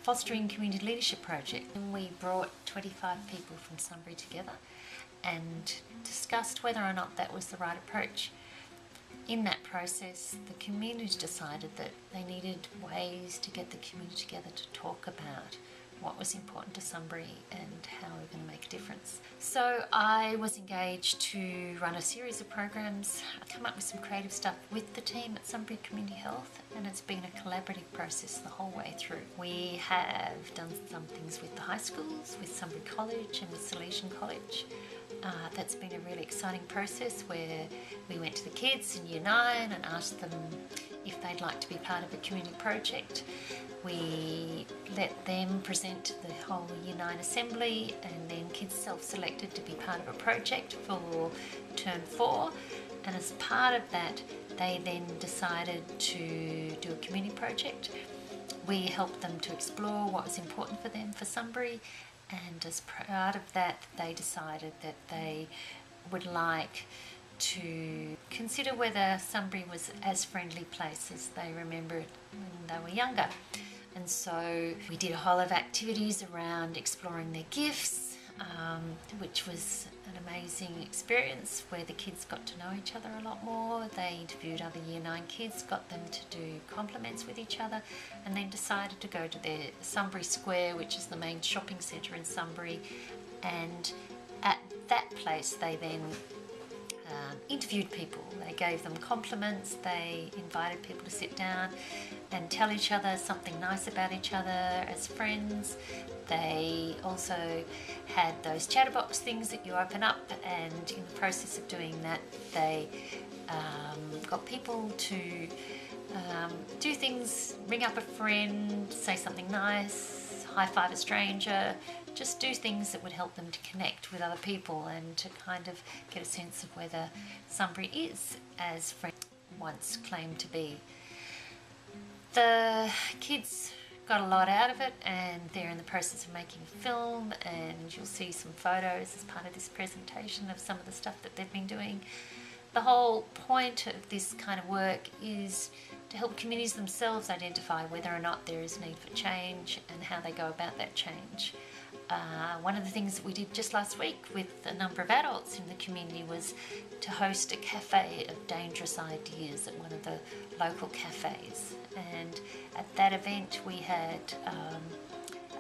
Fostering Community Leadership project, and we brought 25 people from Sunbury together and discussed whether or not that was the right approach. In that process, the community decided that they needed ways to get the community together to talk about what was important to Sunbury and how we were going to make a difference. So I was engaged to run a series of programs, come up with some creative stuff with the team at Sunbury Community Health, and it's been a collaborative process the whole way through. We have done some things with the high schools, with Sunbury College and with Salesian College. That's been a really exciting process where we went to the kids in Year 9 and asked them if they'd like to be part of a community project. We let them present to the whole Year 9 assembly, and then kids self-selected to be part of a project for Term 4. And as part of that, they then decided to do a community project. We helped them to explore what was important for them for Sunbury, and as part of that, they decided that they would like to consider whether Sunbury was as friendly a place as they remembered when they were younger. And so we did a whole lot of activities around exploring their gifts, which was an amazing experience where the kids got to know each other a lot more. They interviewed other Year 9 kids, got them to do compliments with each other, and then decided to go to their Sunbury Square, which is the main shopping centre in Sunbury. And at that place they then interviewed people. They gave them compliments, they invited people to sit down and tell each other something nice about each other as friends. They also had those chatterbox things that you open up, and in the process of doing that they got people to do things, ring up a friend, say something nice, high-five a stranger, just do things that would help them to connect with other people and to kind of get a sense of whether Sunbury is as friendly as once claimed to be. The kids got a lot out of it, and they're in the process of making a film, and you'll see some photos as part of this presentation of some of the stuff that they've been doing. The whole point of this kind of work is to help communities themselves identify whether or not there is need for change and how they go about that change. One of the things that we did just last week with a number of adults in the community was to host a cafe of dangerous ideas at one of the local cafes. And at that event we had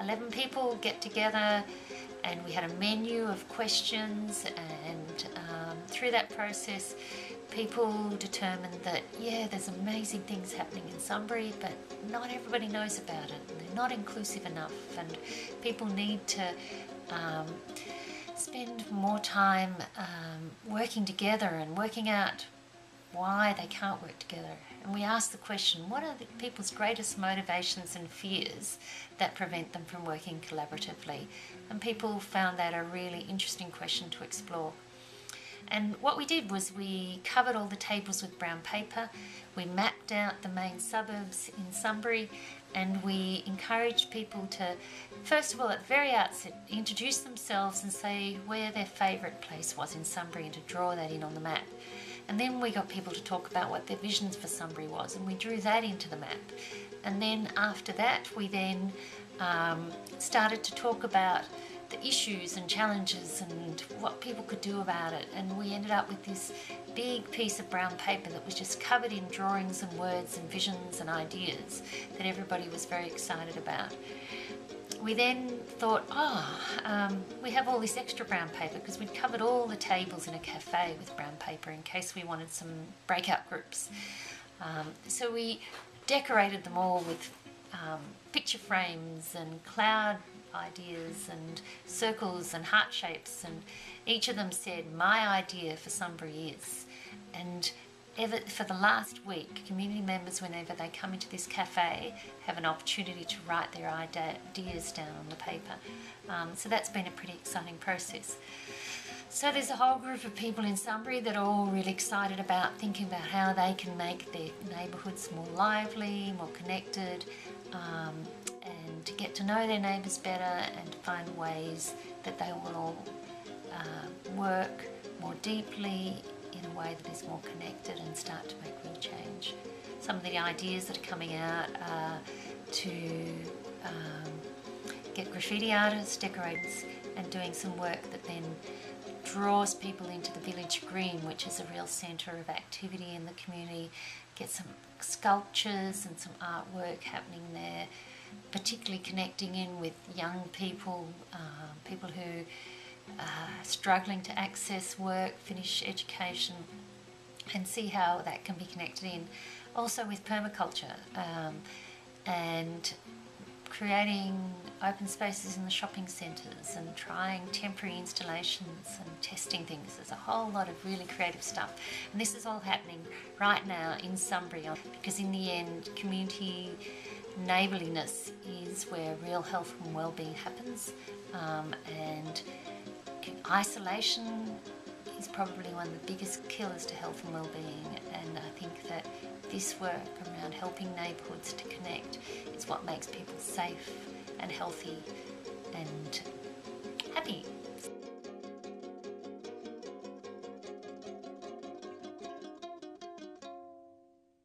11 people get together, and we had a menu of questions, and through that process people determined that, yeah, there's amazing things happening in Sunbury, but not everybody knows about it, and they're not inclusive enough, and people need to spend more time working together and working out why they can't work together. And we asked the question, what are the people's greatest motivations and fears that prevent them from working collaboratively? And people found that a really interesting question to explore. And what we did was we covered all the tables with brown paper, we mapped out the main suburbs in Sunbury, and we encouraged people to, first of all, at the very outset, introduce themselves and say where their favourite place was in Sunbury and to draw that in on the map. And then we got people to talk about what their visions for Sunbury was, and we drew that into the map. And then after that we then started to talk about the issues and challenges and what people could do about it, and we ended up with this big piece of brown paper that was just covered in drawings and words and visions and ideas that everybody was very excited about. We then thought, we have all this extra brown paper because we'd covered all the tables in a cafe with brown paper in case we wanted some breakout groups. So we decorated them all with picture frames and cloud ideas and circles and heart shapes, and each of them said, my idea for Sunbury is. And for the last week, community members, whenever they come into this cafe, have an opportunity to write their ideas down on the paper. So that's been a pretty exciting process. So there's a whole group of people in Sunbury that are all really excited about thinking about how they can make their neighbourhoods more lively, more connected, and to get to know their neighbours better and to find ways that they will all work more deeply in a way that is more connected and start to make real change. Some of the ideas that are coming out are to get graffiti artists, decorators, and doing some work that then draws people into the village green, which is a real centre of activity in the community. Get some sculptures and some artwork happening there, particularly connecting in with young people, people who are struggling to access work, finish education, and see how that can be connected in. Also with permaculture and creating open spaces in the shopping centres and trying temporary installations and testing things. There's a whole lot of really creative stuff. And this is all happening right now in Sunbury, because in the end, community neighbourliness is where real health and wellbeing happens. And isolation is probably one of the biggest killers to health and wellbeing, and I think that this work around helping neighbourhoods to connect is what makes people safe and healthy and